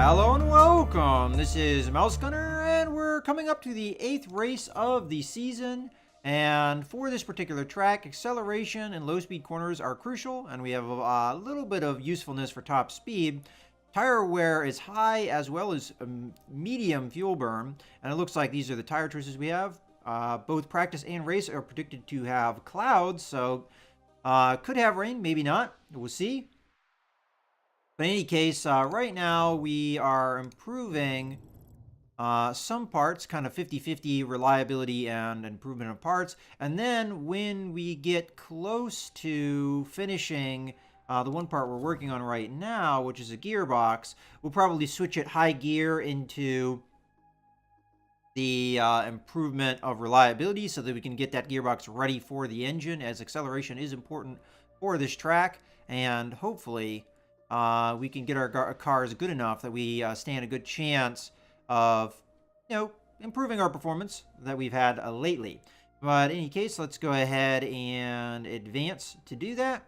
Hello and welcome. This is Mouse Gunner, and we're coming up to the 8th race of the season. And for this particular track, acceleration and low-speed corners are crucial, and we have a little bit of usefulness for top speed. Tire wear is high, as well as medium fuel burn, and it looks like these are the tire choices we have. Both practice and race are predicted to have clouds, so could have rain, maybe not. We'll see. But in any case, right now we are improving some parts, kind of 50-50 reliability and improvement of parts. And then when we get close to finishing the one part we're working on right now, which is a gearbox, we'll probably switch it high gear into the improvement of reliability so that we can get that gearbox ready for the engine, as acceleration is important for this track. And hopefully we can get our cars good enough that we stand a good chance of, improving our performance that we've had lately. But in any case, let's go ahead and advance to do that.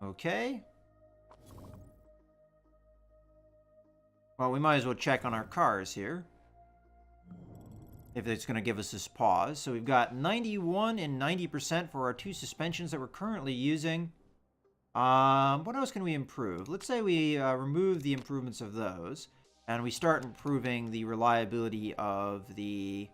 Okay. Well, we might as well check on our cars here, if it's going to give us this pause. So we've got 91 and 90% for our two suspensions that we're currently using. What else can we improve? Let's say we remove the improvements of those, and we start improving the reliability of the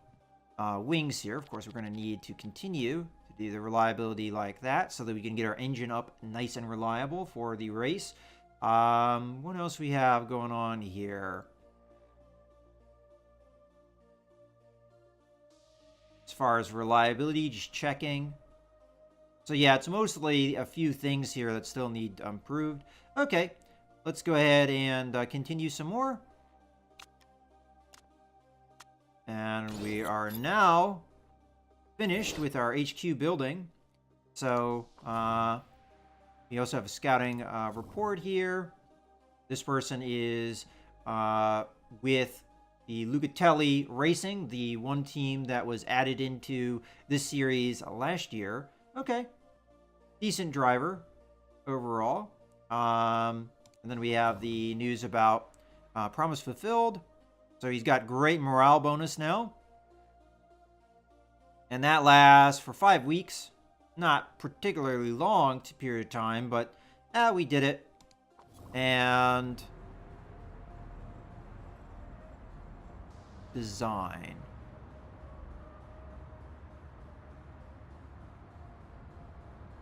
wings here. Of course, we're going to need to continue to do the reliability like that so that we can get our engine up nice and reliable for the race. What else we have going on here? As far as reliability, just checking. So yeah, it's mostly a few things here that still need improved. Okay, let's go ahead and continue some more. And we are now finished with our HQ building. So we also have a scouting report here. This person is with the Lugatelli Racing, the one team that was added into this series last year. Okay. Decent driver overall. And then we have the news about promise fulfilled. So he's got great morale bonus now. And that lasts for 5 weeks. Not particularly long period of time, but we did it. And design.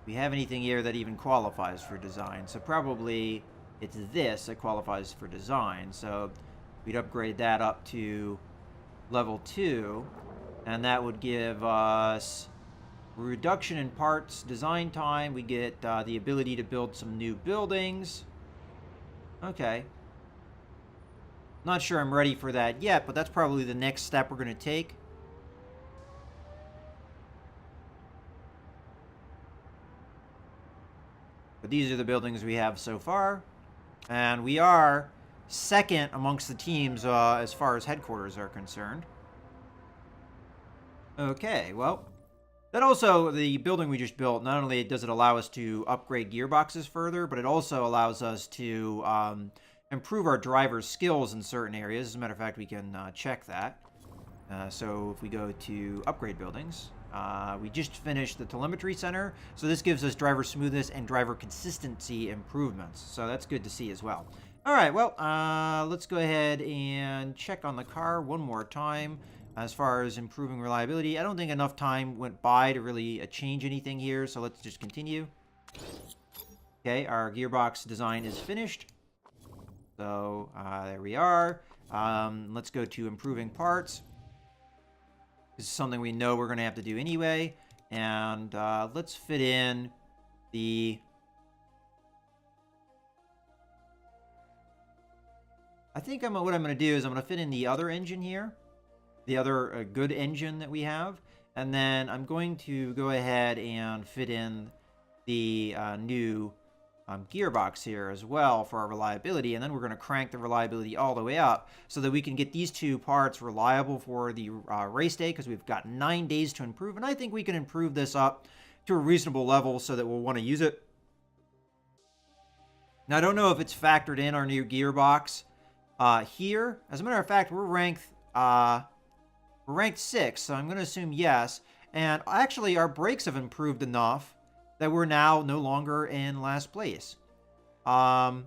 We have anything here that even qualifies for design, so probably it's this that qualifies for design. So we'd upgrade that up to level 2, and that would give us reduction in parts design time. We get the ability to build some new buildings. Okay. Not sure I'm ready for that yet, but that's probably the next step we're going to take. But these are the buildings we have so far. And we are second amongst the teams as far as headquarters are concerned. Okay, well, that also, the building we just built, not only does it allow us to upgrade gearboxes further, but it also allows us to improve our driver's skills in certain areas. As a matter of fact, we can check that. So if we go to upgrade buildings, we just finished the telemetry center. So this gives us driver smoothness and driver consistency improvements. So that's good to see as well. All right, well, let's go ahead and check on the car one more time as far as improving reliability. I don't think enough time went by to really change anything here, so let's just continue. Okay, our gearbox design is finished. So there we are. Let's go to improving parts. This is something we know we're going to have to do anyway. And let's fit in the... I think what I'm going to do is I'm going to fit in the other engine here. The other good engine that we have. And then I'm going to go ahead and fit in the new gearbox here as well for our reliability, and then we're going to crank the reliability all the way up so that we can get these two parts reliable for the race day, because we've got 9 days to improve, and I think we can improve this up to a reasonable level so that we'll want to use it. Now, I don't know if it's factored in our new gearbox here. As a matter of fact, we're ranked 6, so I'm going to assume yes. And actually, our brakes have improved enough that we're now no longer in last place. Or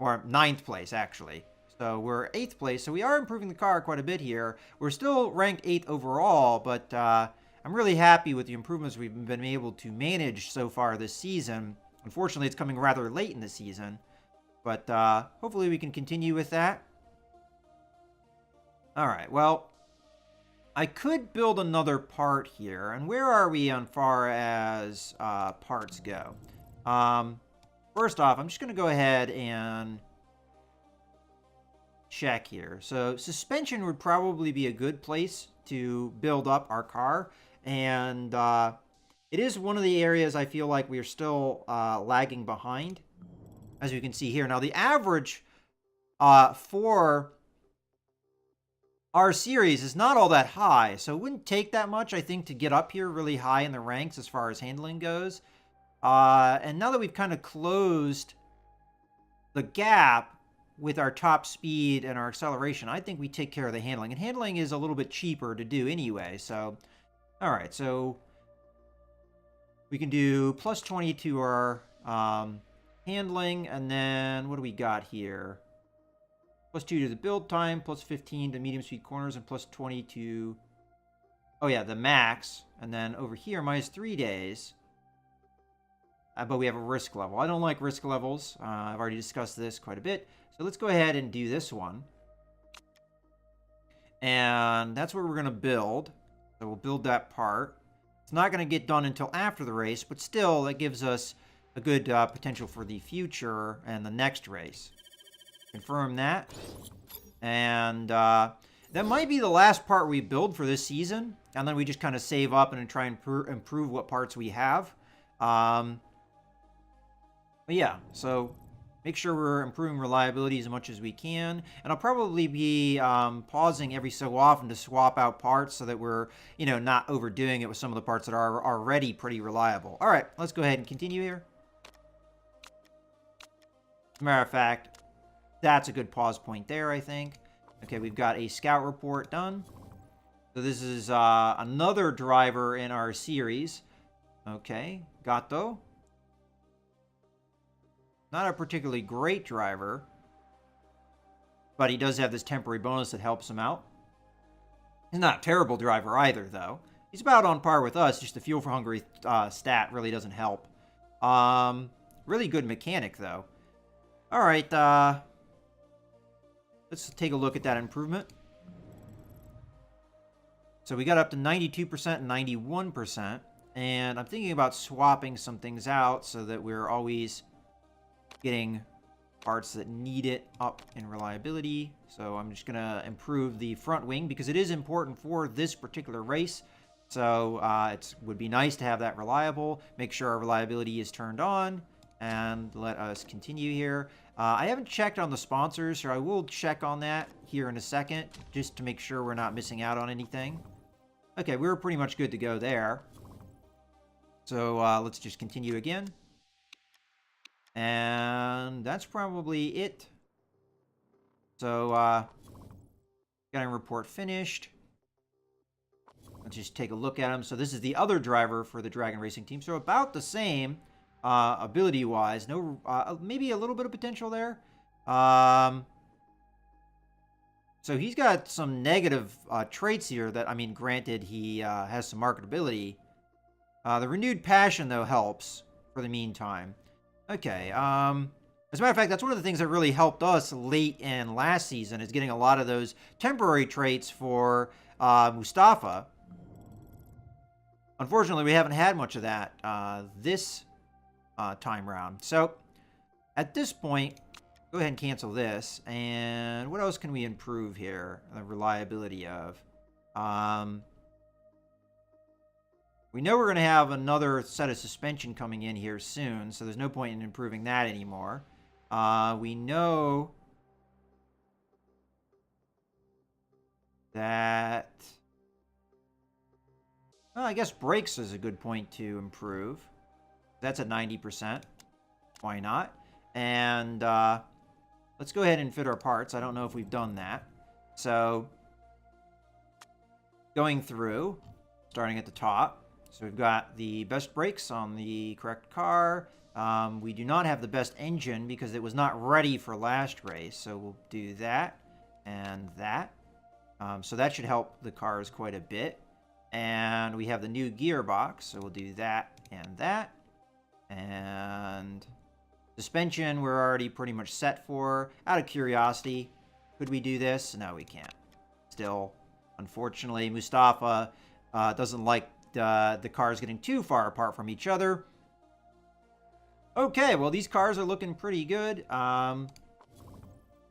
9th place, actually. So we're 8th place, so we are improving the car quite a bit here. We're still ranked 8th overall, but I'm really happy with the improvements we've been able to manage so far this season. Unfortunately, it's coming rather late in the season, but hopefully we can continue with that. All right, well, I could build another part here. And where are we on far as parts go? First off, I'm just going to go ahead and check here. So suspension would probably be a good place to build up our car. And it is one of the areas I feel like we're still lagging behind, as you can see here. Now, the average for our series is not all that high, so it wouldn't take that much, I think, to get up here really high in the ranks as far as handling goes. And now that we've kind of closed the gap with our top speed and our acceleration, I think we take care of the handling. And handling is a little bit cheaper to do anyway, so... Alright, so... we can do plus 20 to our handling, and then what do we got here? Plus 2 to the build time, plus 15 to medium speed corners, and plus 20 to... oh yeah, the max. And then over here, minus 3 days. But we have a risk level. I don't like risk levels. I've already discussed this quite a bit. So let's go ahead and do this one. And that's what we're going to build. So we'll build that part. It's not going to get done until after the race, but still, that gives us a good potential for the future and the next race. Confirm that. And that might be the last part we build for this season. And then we just kind of save up and try and improve what parts we have. But yeah, so make sure we're improving reliability as much as we can. And I'll probably be pausing every so often to swap out parts so that we're, not overdoing it with some of the parts that are already pretty reliable. All right, let's go ahead and continue here. As a matter of fact, that's a good pause point there, I think. Okay, we've got a scout report done. So this is another driver in our series. Okay, Gato. Not a particularly great driver, but he does have this temporary bonus that helps him out. He's not a terrible driver either, though. He's about on par with us, just the fuel for hungry stat really doesn't help. Really good mechanic, though. All right, let's take a look at that improvement. So we got up to 92% and 91%. And I'm thinking about swapping some things out so that we're always getting parts that need it up in reliability. So I'm just going to improve the front wing because it is important for this particular race. So it would be nice to have that reliable. Make sure our reliability is turned on. And let us continue here. I haven't checked on the sponsors, so I will check on that here in a second, just to make sure we're not missing out on anything. Okay, we're pretty much good to go there. So let's just continue again. And that's probably it. So, got a report finished. Let's just take a look at him. So this is the other driver for the Dragon Racing team. So about the same ability-wise. No, maybe a little bit of potential there. So he's got some negative traits here that, I mean, granted, he has some marketability. The renewed passion, though, helps for the meantime. Okay, as a matter of fact, that's one of the things that really helped us late in last season, is getting a lot of those temporary traits for Mustafa. Unfortunately, we haven't had much of that this time round. So, at this point, go ahead and cancel this. And what else can we improve here? The reliability of. We know we're going to have another set of suspension coming in here soon, so there's no point in improving that anymore. We know that Well, I guess brakes is a good point to improve. That's at 90%. Why not? And let's go ahead and fit our parts. I don't know if we've done that. So, going through, starting at the top. So we've got the best brakes on the correct car. We do not have the best engine because it was not ready for last race. So we'll do that and that. So that should help the cars quite a bit. And we have the new gearbox. So we'll do that and that. And suspension we're already pretty much set for. Out of curiosity, could we do this? No, we can't. Still, unfortunately, Mustafa doesn't like the cars getting too far apart from each other. Okay, well, these cars are looking pretty good.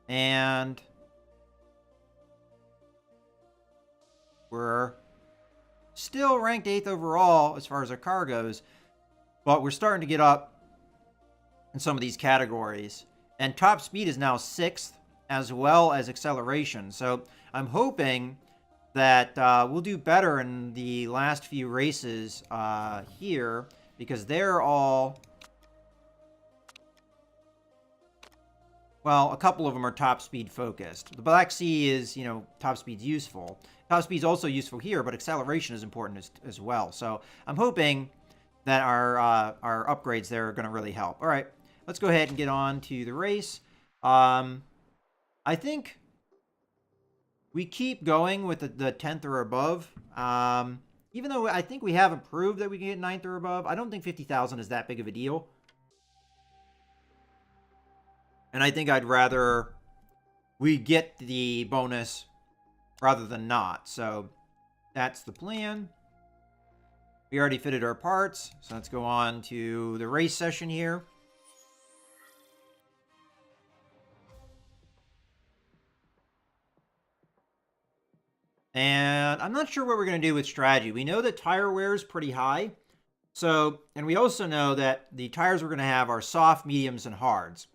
And we're still ranked 8th overall as far as our car goes. But we're starting to get up in some of these categories. And top speed is now 6th, as well as acceleration. So I'm hoping that we'll do better in the last few races here, because they're all... Well, a couple of them are top speed focused. The Black Sea is, you know, top speed's useful. Top speed's also useful here, but acceleration is important as well. So I'm hoping that our upgrades there are going to really help. All right, let's go ahead and get on to the race. I think we keep going with the 10th or above. Even though I think we haven't proved that we can get 9th or above, I don't think 50,000 is that big of a deal. And I think I'd rather we get the bonus rather than not. So that's the plan. We already fitted our parts. So let's go on to the race session here. And I'm not sure what we're going to do with strategy. We know that tire wear is pretty high. So, and we also know that the tires we're going to have are soft, mediums, and hards.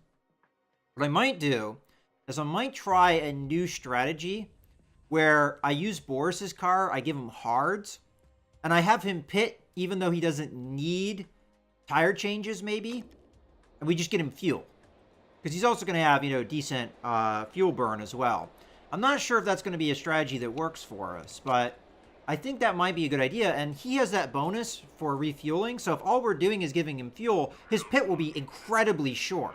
What I might do is I might try a new strategy where I use Boris's car, I give him hards, and I have him pit even though he doesn't need tire changes maybe, and we just get him fuel. Because he's also going to have, you know, decent fuel burn as well. I'm not sure if that's going to be a strategy that works for us, but I think that might be a good idea, and he has that bonus for refueling, so if all we're doing is giving him fuel, his pit will be incredibly short.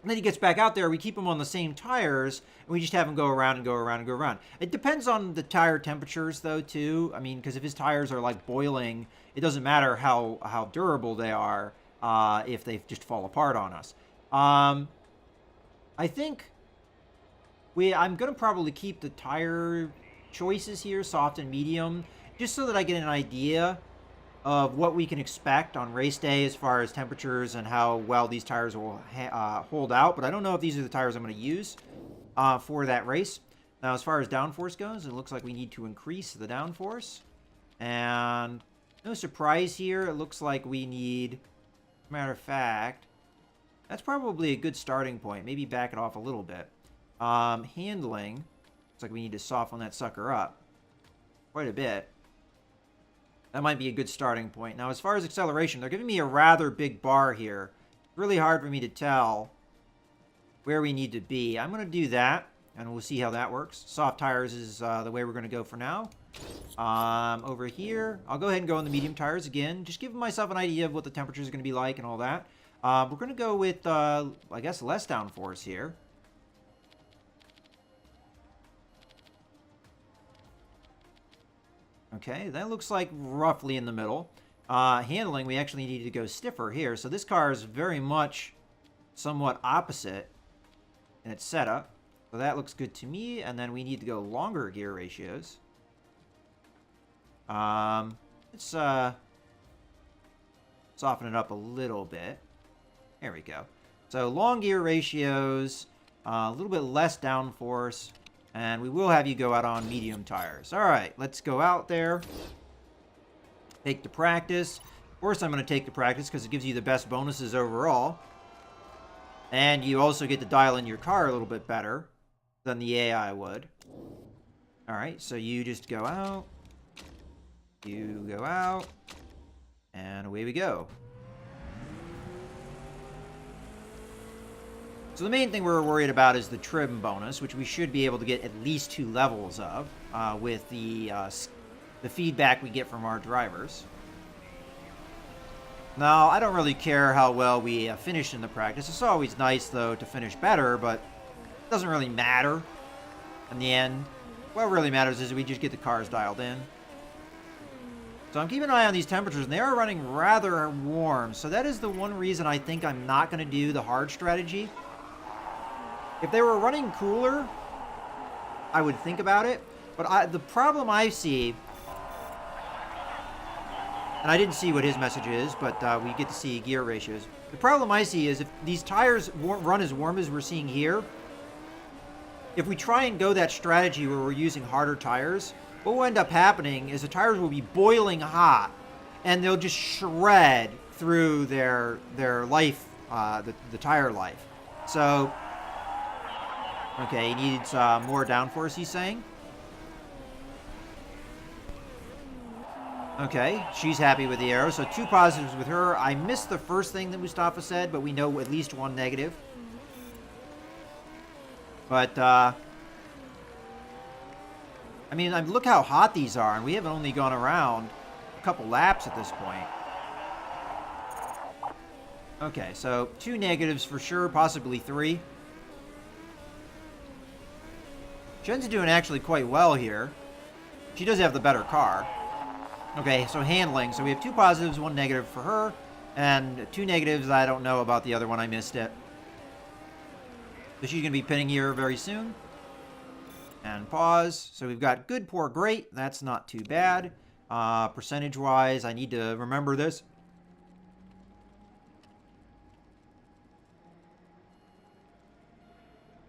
And then he gets back out there, we keep him on the same tires, and we just have him go around and go around and go around. It depends on the tire temperatures, though, too. I mean, because if his tires are, like, boiling, it doesn't matter how durable they are if they just fall apart on us. I think I'm going to probably keep the tire choices here, soft and medium, just so that I get an idea of what we can expect on race day as far as temperatures and how well these tires will hold out. But I don't know if these are the tires I'm going to use for that race. Now, as far as downforce goes, it looks like we need to increase the downforce. And no surprise here. It looks like we need, matter of fact, that's probably a good starting point. Maybe back it off a little bit. Handling, looks like we need to soften that sucker up quite a bit. That might be a good starting point. Now, as far as acceleration, they're giving me a rather big bar here. It's really hard for me to tell where we need to be. I'm going to do that, and we'll see how that works. Soft tires is the way we're going to go for now. Over here, I'll go ahead and go on the medium tires again. Just giving myself an idea of what the temperature is going to be like and all that. We're going to go with, I guess, less downforce here. Okay, that looks like roughly in the middle. Handling, we actually need to go stiffer here. So this car is very much somewhat opposite in its setup. So that looks good to me. And then we need to go longer gear ratios. Let's soften it up a little bit. There we go. So long gear ratios, a little bit less downforce. And we will have you go out on medium tires. All right, let's go out there. Take the practice. Of course, I'm going to take the practice because it gives you the best bonuses overall. And you also get to dial in your car a little bit better than the AI would. All right, so you just go out. You go out. And away we go. So the main thing we're worried about is the trim bonus, which we should be able to get at least 2 levels of with the feedback we get from our drivers. Now, I don't really care how well we finish in the practice. It's always nice, though, to finish better, but it doesn't really matter in the end. What really matters is we just get the cars dialed in. So I'm keeping an eye on these temperatures, and they are running rather warm. So that is the one reason I think I'm not going to do the hard strategy. If they were running cooler, I would think about it. But the problem I see, and I didn't see what his message is, but we get to see gear ratios. The problem I see is if these tires run as warm as we're seeing here, if we try and go that strategy where we're using harder tires, what will end up happening is the tires will be boiling hot, and they'll just shred through their life, the tire life. So, okay, he needs more downforce, he's saying. Okay, she's happy with the arrow, so 2 positives with her. I missed the first thing that Mustafa said, but we know at least 1 negative. But, I mean, look how hot these are, and we haven't only gone around a couple laps at this point. Okay, so 2 negatives for sure, possibly 3. Jen's doing actually quite well here. She does have the better car. Okay, so handling. So we have 2 positives, 1 negative for her, and 2 negatives. I don't know about the other one. I missed it. So she's going to be pitting here very soon. And pause. So we've got good, poor, great. That's not too bad. Percentage-wise, I need to remember this.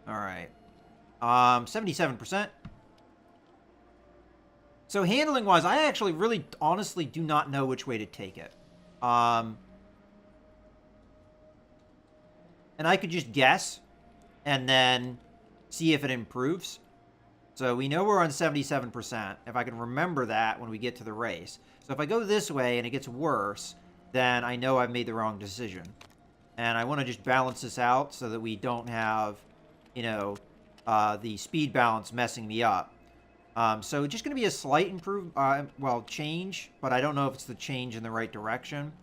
All right. 77%. So handling-wise, I actually really honestly do not know which way to take it. And I could just guess and then see if it improves. So we know we're on 77%. If I can remember that when we get to the race. So if I go this way and it gets worse, then I know I've made the wrong decision. And I want to just balance this out so that we don't have, you know, the speed balance messing me up. So just going to be a slight change, but I don't know if it's the change in the right direction.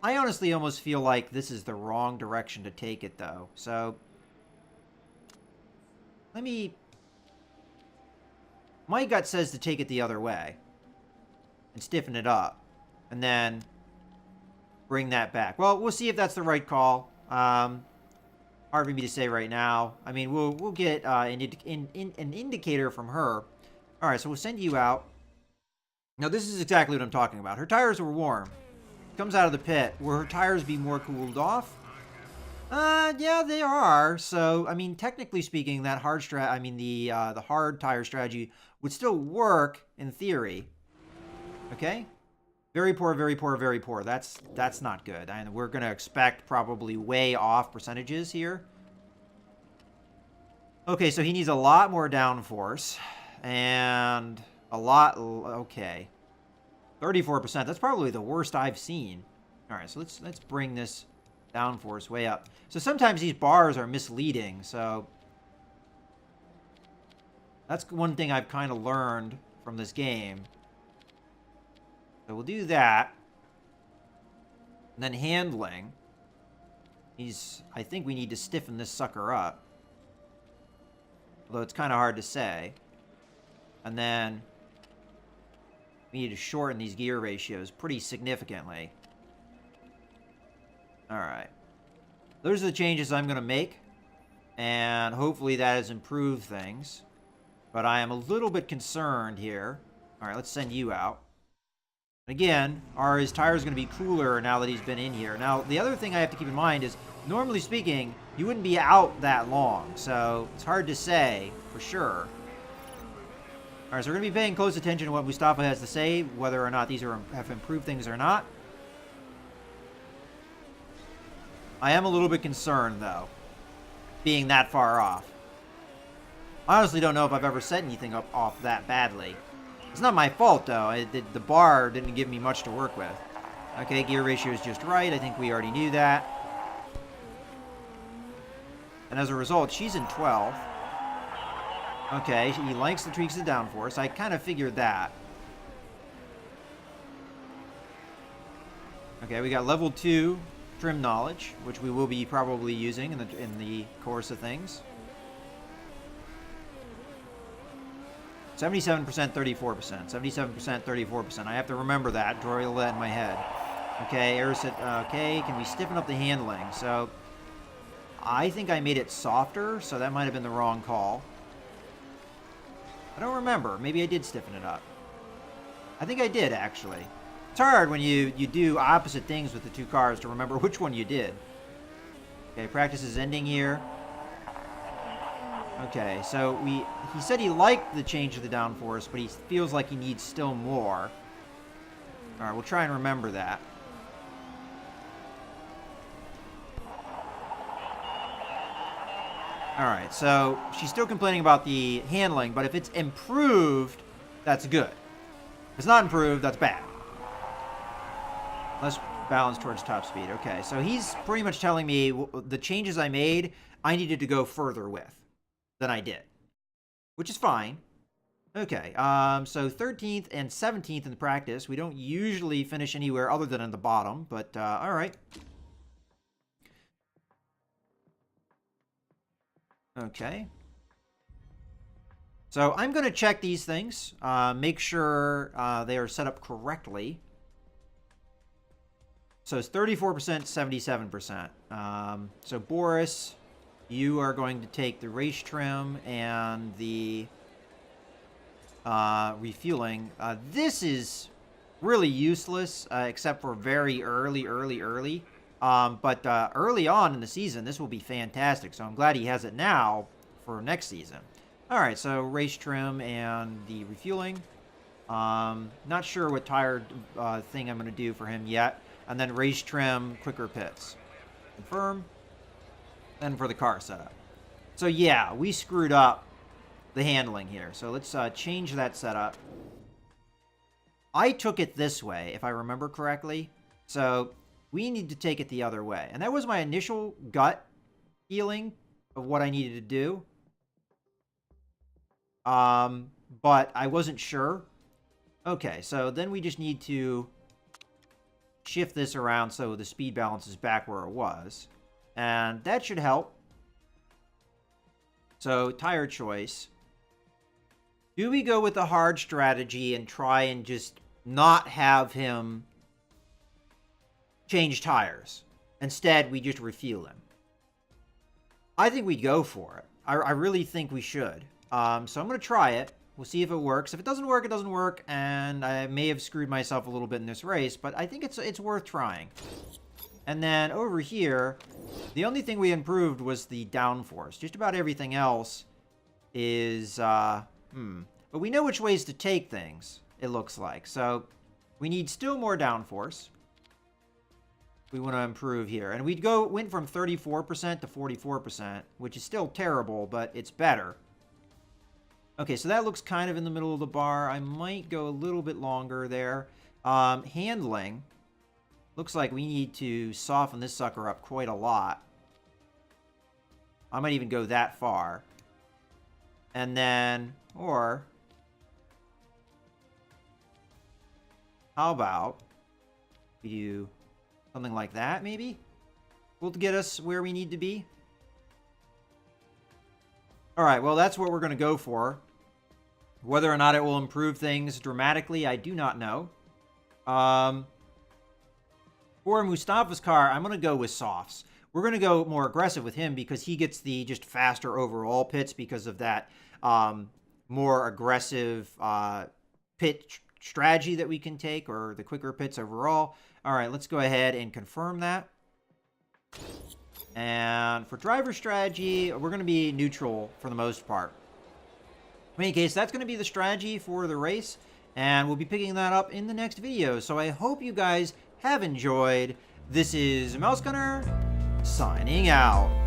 I honestly almost feel like this is the wrong direction to take it, though. So my gut says to take it the other way and stiffen it up and then bring that back. Well, we'll see if that's the right call. Hard for me to say right now. I mean, we'll get an indicator from her. All right, so we'll send you out. Now, this is exactly what I'm talking about. Her tires were warm. Comes out of the pit. Will her tires be more cooled off? Yeah, they are. So, I mean, technically speaking, that the hard tire strategy would still work in theory. Okay? Very poor, very poor, very poor. That's not good. And we're going to expect probably way off percentages here. Okay, so he needs a lot more downforce. And a lot... Okay. 34%. That's probably the worst I've seen. All right, so let's bring this downforce way up. So sometimes these bars are misleading, so... That's one thing I've kind of learned from this game. So we'll do that. And then handling. I think we need to stiffen this sucker up. Although it's kind of hard to say. And then we need to shorten these gear ratios pretty significantly. Alright. Those are the changes I'm going to make. And hopefully that has improved things. But I am a little bit concerned here. Alright, let's send you out. Again, are his tires going to be cooler now that he's been in here? Now, the other thing I have to keep in mind is, normally speaking, you wouldn't be out that long. So, it's hard to say for sure. Alright, so we're going to be paying close attention to what Mustafa has to say, whether or not these have improved things or not. I am a little bit concerned, though, being that far off. I honestly don't know if I've ever set anything off that badly. It's not my fault, though. The bar didn't give me much to work with. Okay, gear ratio is just right. I think we already knew that. And as a result, she's in 12th. Okay, he likes the tweaks of the downforce. I kind of figured that. Okay, we got level 2 trim knowledge, which we will be probably using in the course of things. 77%, 34%. 77%, 34%. I have to remember that. Drill that in my head. Okay, okay, can we stiffen up the handling? So, I think I made it softer, so that might have been the wrong call. I don't remember. Maybe I did stiffen it up. I think I did, actually. It's hard when you do opposite things with the two cars to remember which one you did. Okay, practice is ending here. Okay, so he said he liked the change of the downforce, but he feels like he needs still more. All right, we'll try and remember that. All right, so she's still complaining about the handling, but if it's improved, that's good. If it's not improved, that's bad. Less balance towards top speed. Okay, so he's pretty much telling me the changes I made, I needed to go further with than I did, which is fine. Okay, so 13th and 17th in the practice. We don't usually finish anywhere other than in the bottom, but all right. Okay. So I'm going to check these things, make sure they are set up correctly. So it's 34%, 77%. So Boris, you are going to take the race trim and the refueling. This is really useless, except for very early. But early on in the season, this will be fantastic. So I'm glad he has it now for next season. All right, so race trim and the refueling. Not sure what tire thing I'm going to do for him yet. And then race trim, quicker pits. Confirm. And for the car setup. So yeah, we screwed up the handling here. So let's change that setup. I took it this way, if I remember correctly. So we need to take it the other way. And that was my initial gut feeling of what I needed to do. But I wasn't sure. Okay, so then we just need to shift this around so the speed balance is back where it was. And that should help. So, tire choice. Do we go with the hard strategy and try and just not have him change tires? Instead, we just refuel him. I think we'd go for it. I really think we should. So I'm going to try it. We'll see if it works. If it doesn't work, it doesn't work. And I may have screwed myself a little bit in this race, but I think it's worth trying. And then over here, the only thing we improved was the downforce. Just about everything else is, But we know which ways to take things, it looks like. So we need still more downforce. We want to improve here. And went from 34% to 44%, which is still terrible, but it's better. Okay, so that looks kind of in the middle of the bar. I might go a little bit longer there. Handling. Looks like we need to soften this sucker up quite a lot. I might even go that far. And then, or how about we do something like that, maybe? Will get us where we need to be. All right, well, that's what we're going to go for. Whether or not it will improve things dramatically, I do not know. For Mustafa's car, I'm going to go with softs. We're going to go more aggressive with him because he gets the just faster overall pits because of that more aggressive pit strategy that we can take, or the quicker pits overall. All right, let's go ahead and confirm that. And for driver strategy, we're going to be neutral for the most part. In any case, that's going to be the strategy for the race, and we'll be picking that up in the next video. So I hope you guys have enjoyed. This is Mouse Gunner, signing out.